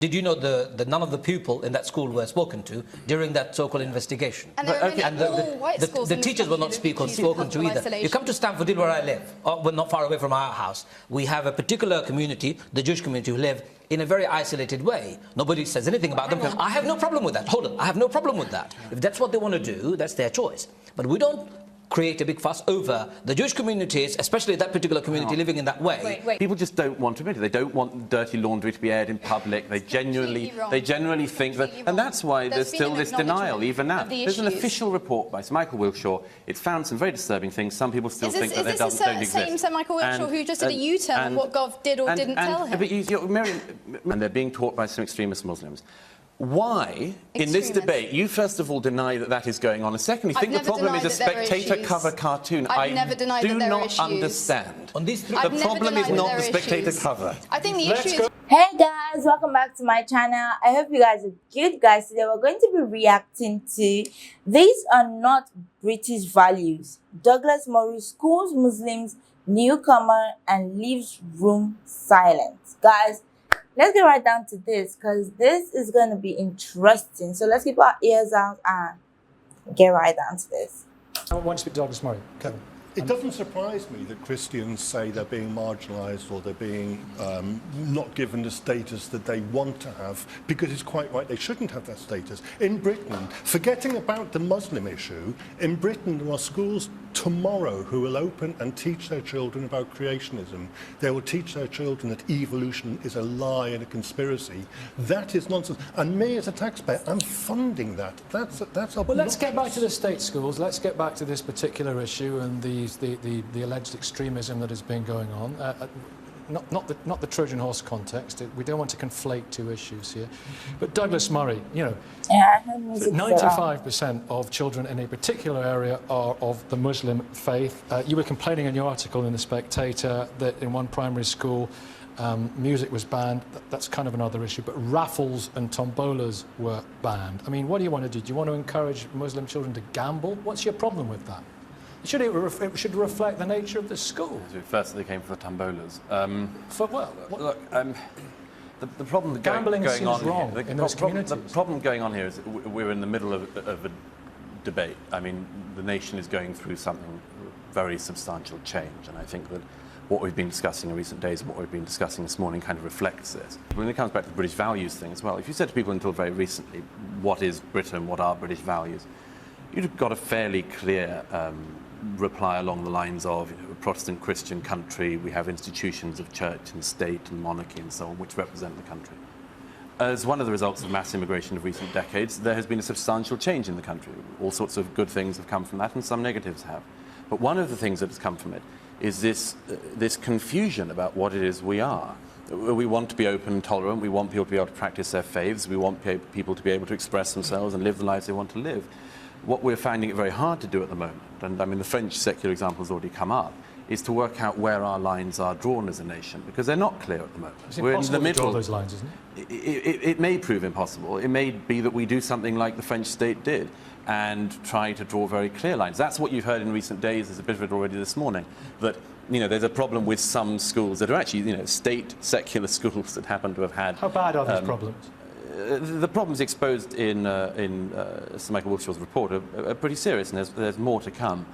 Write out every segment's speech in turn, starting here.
Did you know that none of the people in that school were spoken to during that so-called investigation? And the teachers were not spoken to either. You come to Stamford Hill, where I live, we're not far away from our house. We have a particular community, the Jewish community, who live in a very isolated way. Nobody says anything about them. I have no problem with that. Hold on, I have no problem with that. If that's what they want to do, that's their choice. But we don't create a big fuss over the Jewish communities, especially that particular community living in that way. People just don't want to admit it. They don't want dirty laundry to be aired in public. They genuinely think that, and that's why there's still this denial even now. There's an official report by Sir Michael Wilshaw. It's found some very disturbing things. Some people still think that they don't exist. Is this the same Sir Michael Wilshaw who just did a U-turn on what Gov did or didn't tell him? And they're being taught by some extremist Muslims. Why, in this debate, you first of all deny that that is going on, and secondly, think the problem is a spectator-cover cartoon. I've never denied that there are issues. I do not understand. On these the problem is not the spectator cover. I think the issue is... Hey guys, welcome back to my channel. I hope you guys are good, guys. Today we're going to be reacting to "These Are Not British Values." Douglas Murray schools Muslims, newcomer, and leaves room silent. Guys, let's get right down to this, because this is going to be interesting. So let's keep our ears out and get right down to this. I want to speak to Douglas Murray. Kevin. It doesn't surprise me that Christians say they're being marginalised or they're being not given the status that they want to have, because it's quite right, they shouldn't have that status. In Britain, forgetting about the Muslim issue, in Britain there are schools tomorrow who will open and teach their children about creationism. They will teach their children that evolution is a lie and a conspiracy. That is nonsense. And me as a taxpayer, I'm funding that. That's a Well, let's get back to the state schools. Let's get back to this particular issue and the alleged extremism that has been going on. Not the Trojan horse context. We don't want to conflate two issues here. But Douglas Murray, you know, 95% of children in a particular area are of the Muslim faith. You were complaining in your article in The Spectator that in one primary school music was banned. That's kind of another issue. But raffles and tombolas were banned. I mean, what do you want to do? Do you want to encourage Muslim children to gamble? What's your problem with that? It should reflect the nature of the school. First, they came for the tombolas. For what? Look, the problem gambling going on wrong here, in those communities. The problem going on here is we're in the middle of a debate. I mean, the nation is going through something very substantial change, and I think that what we've been discussing in recent days and what we've been discussing this morning kind of reflects this. When it comes back to the British values thing as well, if you said to people until very recently, what is Britain, what are British values, you'd have got a fairly clear reply along the lines of, you know, a Protestant Christian country, we have institutions of church and state and monarchy and so on, which represent the country. As one of the results of mass immigration of recent decades, there has been a substantial change in the country. All sorts of good things have come from that, and some negatives have. But one of the things that has come from it is this confusion about what it is we are. We want to be open and tolerant, we want people to be able to practice their faiths, we want people to be able to express themselves and live the lives they want to live. What we're finding it very hard to do at the moment, and I mean the French secular example has already come up, is to work out where our lines are drawn as a nation, because they're not clear at the moment. It's impossible to draw those lines, isn't it? It may prove impossible. It may be that we do something like the French state did and try to draw very clear lines. That's what you've heard in recent days. There's a bit of it already this morning, that, you know, there's a problem with some schools that are actually, you know, state secular schools that happen to have had... How bad are these problems? The problems exposed in Sir Michael Wilshaw's report are pretty serious, and there's more to come.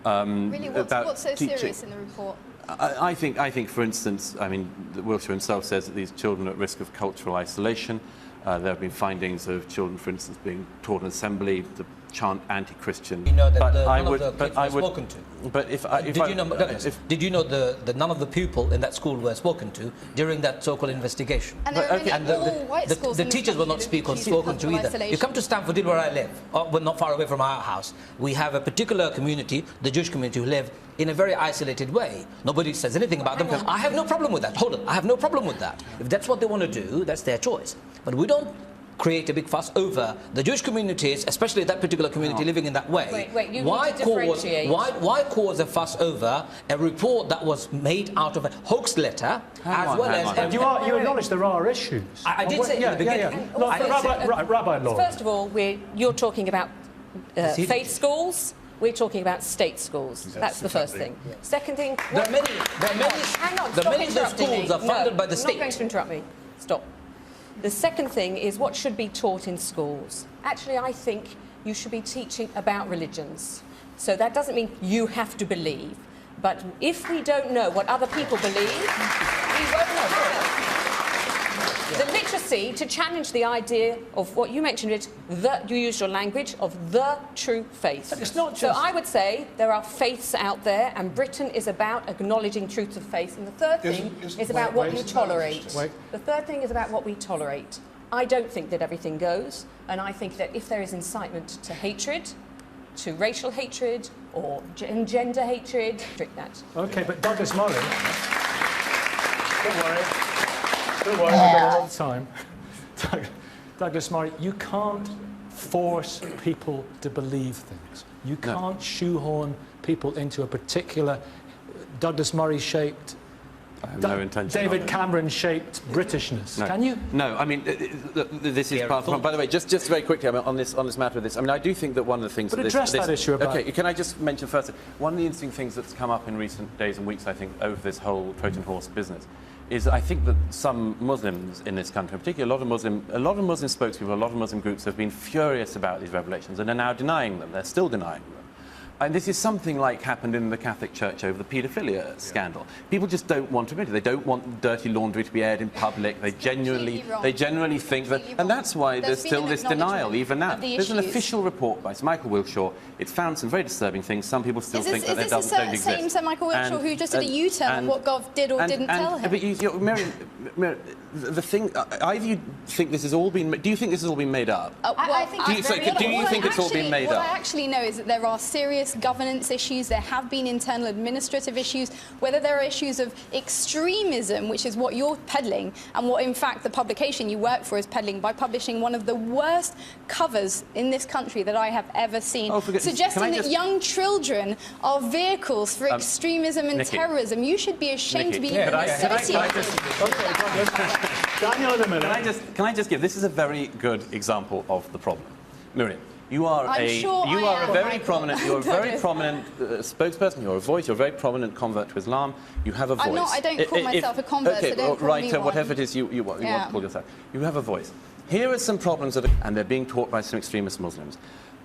Really, what's so serious in the report? I think, for instance, I mean, Wilshaw himself says that these children are at risk of cultural isolation. There have been findings of children, for instance, being taught in assembly to chant anti-Christian. You know that none of the kids were spoken to. But did you know that none of the people in that school were spoken to during that so-called investigation? And the teachers were not spoken to either. You come to Stamford Hill, where I live, we're not far away from our house. We have a particular community, the Jewish community, who live in a very isolated way. Nobody says anything about them. I have no problem with that. Hold on, I have no problem with that. If that's what they want to do, that's their choice. But we don't create a big fuss over the Jewish communities, especially that particular community living in that way. Why cause a fuss over a report that was made out of a hoax letter, as well as... You acknowledge there are issues. I did say at the beginning. Rabbi Laura. First of all, you're talking about faith schools. We're talking about state schools. Yes, that's the first thing. Yeah. Second thing... There are many of those schools are funded by the state. You're not going to interrupt me. Stop. The second thing is what should be taught in schools. Actually, I think you should be teaching about religions. So that doesn't mean you have to believe. But if we don't know what other people believe, we won't know. The literacy to challenge the idea of what you mentioned, Rich, you used your language of the true faith. But it's not just... So I would say there are faiths out there, and Britain is about acknowledging truths of faith. And the third thing is about what you tolerate. The third thing is about what we tolerate. I don't think that everything goes, and I think that if there is incitement to hatred, to racial hatred or gender hatred, restrict that. OK, but Douglas Murray... Don't worry. Don't worry, we've got a lot of time. Douglas Murray, you can't force people to believe things. You can't shoehorn people into a particular Douglas Murray-shaped, no intention David Cameron-shaped Britishness. No. Can you? No, I mean, this is part of... By the way, just very quickly, I mean, on this matter of this, I mean, I do think that one of the things... But address that issue about... OK, can I just mention first, one of the interesting things that's come up in recent days and weeks, I think, over this whole Trojan horse business, is I think that some Muslims in this country, in particular a lot of Muslim spokespeople, a lot of Muslim groups have been furious about these revelations and are now denying them. They're still denying them. And this is something like happened in the Catholic Church over the paedophilia scandal. People just don't want to admit it. They don't want dirty laundry to be aired in public. They genuinely think that, and that's why there's still this denial even now. There's an official report by Sir Michael Wilshaw. It's found some very disturbing things. Some people still think that they don't exist. Is this the same Sir Michael Wilshaw who just did a U-turn on what Gov did or didn't tell him? But Miriam, the thing, either you think this has all been, do you think this has all been made up? I think do you think it's all been made up? What I actually know is that there are serious governance issues, there have been internal administrative issues, whether there are issues of extremism, which is what you're peddling, and what in fact the publication you work for is peddling by publishing one of the worst covers in this country that I have ever seen, suggesting that young children are vehicles for extremism and terrorism. You should be ashamed to be associated. Daniel, in a minute. Can I just give, this is a very good example of the problem. Miriam, you are a very prominent spokesperson. You're a voice. You're a very prominent convert to Islam. You have a voice. I'm not. I don't call myself a convert. Okay, so don't call me one. Whatever it is you want to call yourself. You have a voice. Here are some problems and they're being taught by some extremist Muslims.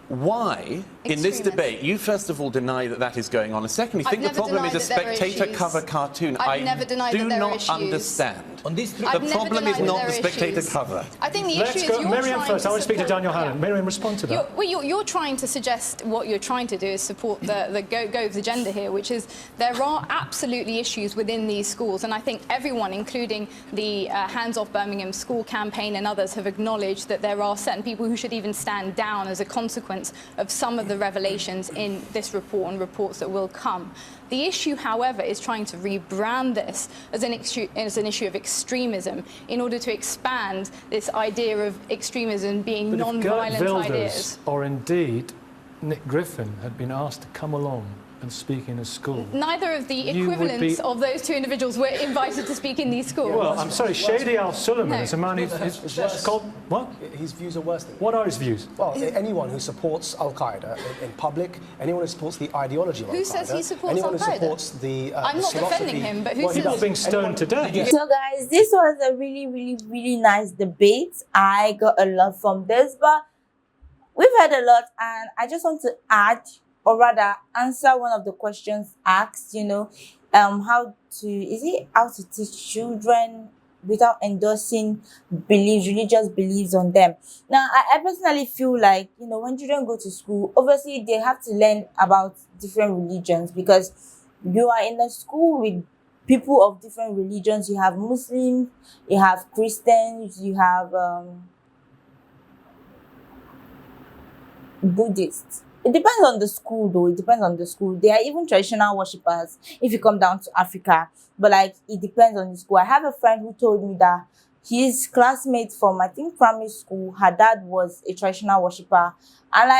Why, in this debate, you first of all deny that that is going on, and secondly, think the problem is a spectator-cover cartoon. I've never denied that there are issues. I do not understand. On these three, the problem is not the spectator cover. I think the issue is you're Miriam first. I want to speak to Daniel Hannan. Miriam, respond to that. You're trying to suggest what you're trying to do is support the Gove's agenda here, which is there are absolutely issues within these schools, and I think everyone, including the Hands Off Birmingham School campaign and others, have acknowledged that there are certain people who should even stand down as a consequence of some of the revelations in this report and reports that will come. The issue, however, is trying to rebrand this as an issue of extremism in order to expand this idea of extremism being non-violent ideas. Or indeed Nick Griffin had been asked to come along and speak in a school. Neither of the equivalents of those two individuals were invited to speak in these schools. Well, I'm sorry, Shady Al-Sulaiman is a man who's called... What? His views are worse than... What are his views? Well, anyone who supports Al-Qaeda in public, anyone who supports the ideology of Al-Qaeda... Who says he supports Al-Qaeda? Anyone who supports the I'm not defending him, but who says... People being stoned to death. So guys, this was a really nice debate. I got a lot from this, but we've heard a lot, and I just want to add, or rather answer one of the questions asked, how to teach children without endorsing religious beliefs on them. Now, I personally feel like, when children go to school, obviously they have to learn about different religions, because you are in a school with people of different religions. You have Muslims, you have Christians, you have Buddhists. It depends on the school, though. It depends on the school. There are even traditional worshippers if you come down to Africa. But, it depends on the school. I have a friend who told me that his classmate from, I think, primary school, her dad was a traditional worshipper. And,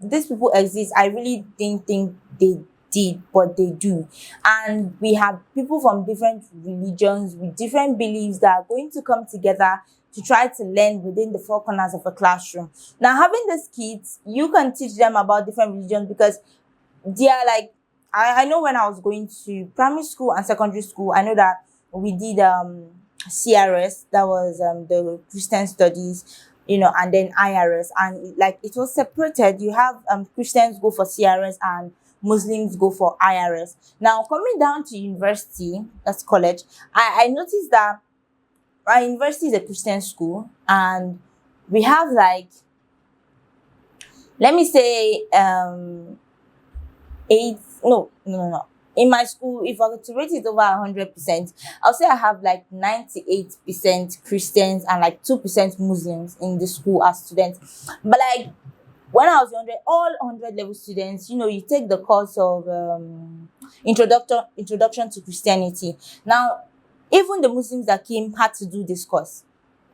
these people exist. I really didn't think they did, but they do. And we have people from different religions with different beliefs that are going to come together to try to learn within the four corners of a classroom. Now, having these kids, you can teach them about different religions, because they are I know when I was going to primary school and secondary school, I know that we did CRS, that was the Christian Studies, and then IRS, and like it was separated. You have Christians go for CRS and Muslims go for IRS. Now coming down to university, that's college, I noticed that our university is a Christian school, and we have like, let me say, eight, no. In my school, if I were to rate it over 100%, I'll say I have like 98% Christians and like 2% Muslims in the school as students. But like when I was 100, all 100 level students, you take the course of introduction to Christianity. Now, even the Muslims that came had to do this course.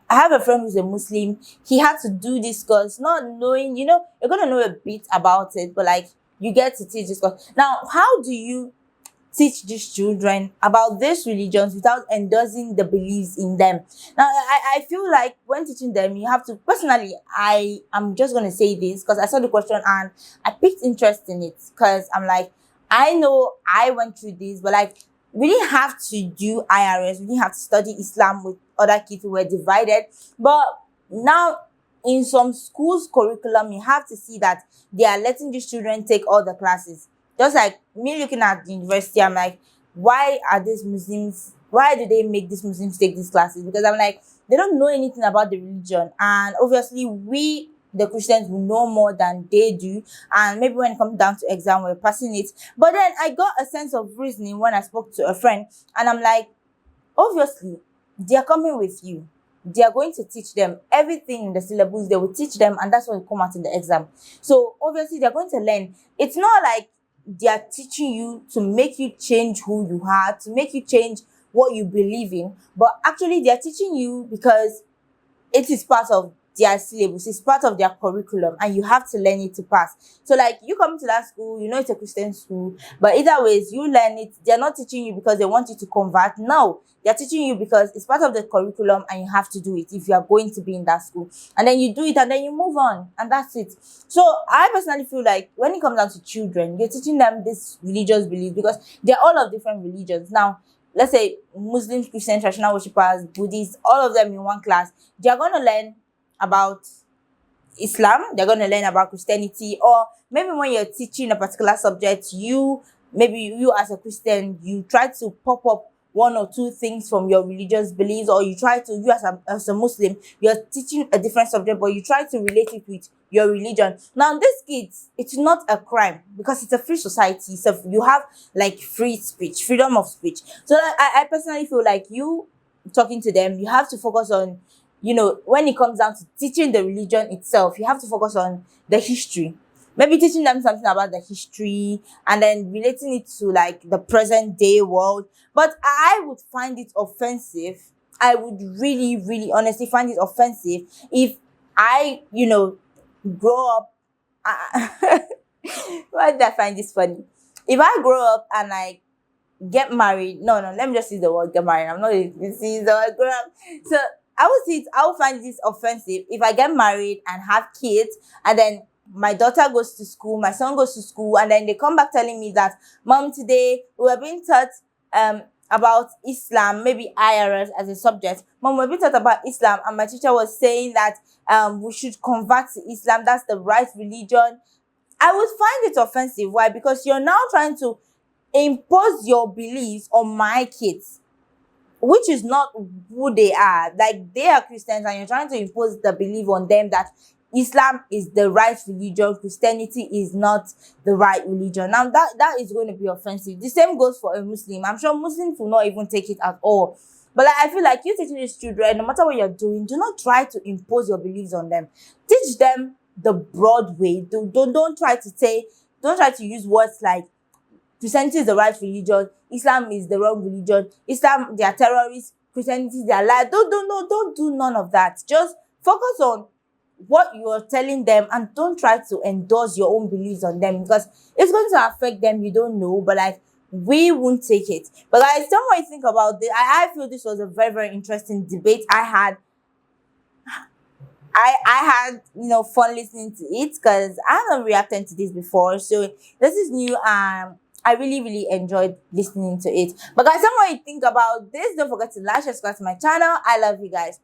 I have a friend who's a Muslim. He had to do this course, not knowing, you're going to know a bit about it, but like you get to teach this course. Now, how do you teach these children about these religions without endorsing the beliefs in them? Now, I feel like when teaching them, you have to, personally, I'm just going to say this because I saw the question and I picked interest in it because I'm like, I know I went through this, but like, we didn't have to do IRS, we didn't have to study Islam with other kids who were divided. But now, in some schools' curriculum, you have to see that they are letting these children take all the classes. Just like me looking at the university, I'm like, why do they make these Muslims take these classes? Because I'm like, they don't know anything about the religion. And obviously, we, the Christians, will know more than they do. And maybe when it comes down to exam, we're passing it. But then I got a sense of reasoning when I spoke to a friend. And I'm like, obviously, they are coming with you. They are going to teach them everything in the syllabus. They will teach them, and that's what will come out in the exam. So obviously, they're going to learn. It's not like they are teaching you to make you change who you are, to make you change what you believe in, but actually they are teaching you because it is part of their syllabus, it's part of their curriculum, and you have to learn it to pass. So like you come to that school, it's a Christian school, but either ways you learn it. They're not teaching you because they want you to convert. No, they're teaching you because it's part of the curriculum and you have to do it if you are going to be in that school. And then you do it and then you move on, and that's it. So I personally feel like when it comes down to children, you're teaching them this religious belief because they're all of different religions. Now, let's say Muslims, Christians, traditional worshippers, Buddhists, all of them in one class, they're going to learn about Islam, they're going to learn about Christianity, or maybe when you're teaching a particular subject, maybe you as a Christian, you try to pop up one or two things from your religious beliefs, or you as a Muslim, you're teaching a different subject, but you try to relate it with your religion. Now, these kids, it's not a crime because it's a free society. So you have like free speech, freedom of speech. So I personally feel like you talking to them, you have to focus on, when it comes down to teaching the religion itself, you have to focus on the history. Maybe teaching them something about the history and then relating it to like the present day world. But I would find it offensive. I would really, really honestly find it offensive if I, grow up. Why did I find this funny? If I grow up and I get married, no, let me just use the word get married. I'm not going to use the word grow up. So I would find this offensive if I get married and have kids, and then my daughter goes to school, my son goes to school, and then they come back telling me that, Mom, today we were being taught about Islam, maybe IRS as a subject. Mom, we're being taught about Islam, and my teacher was saying that we should convert to Islam. That's the right religion. I would find it offensive. Why? Because you're now trying to impose your beliefs on my kids, which is not who they are. Like, they are Christians and you're trying to impose the belief on them that Islam is the right religion, Christianity is not the right religion. Now, that is going to be offensive. The same goes for a Muslim. I'm sure Muslims will not even take it at all. But like, I feel like you teaching these children, no matter what you're doing, do not try to impose your beliefs on them. Teach them the broad way. Don't try to use words like Christianity is the right religion, Islam is the wrong religion, Islam, they are terrorists, Christianity, they are lies. Don't do none of that. Just focus on what you are telling them and don't try to endorse your own beliefs on them, because it's going to affect them. You don't know, but like, we won't take it. But guys, tell me what you think about this. I feel this was a very, very interesting debate. I had fun listening to it because I haven't reacted to this before. So this is new. I really, really enjoyed listening to it. But guys, tell me what you think about this. Don't forget to like, subscribe to my channel. I love you guys.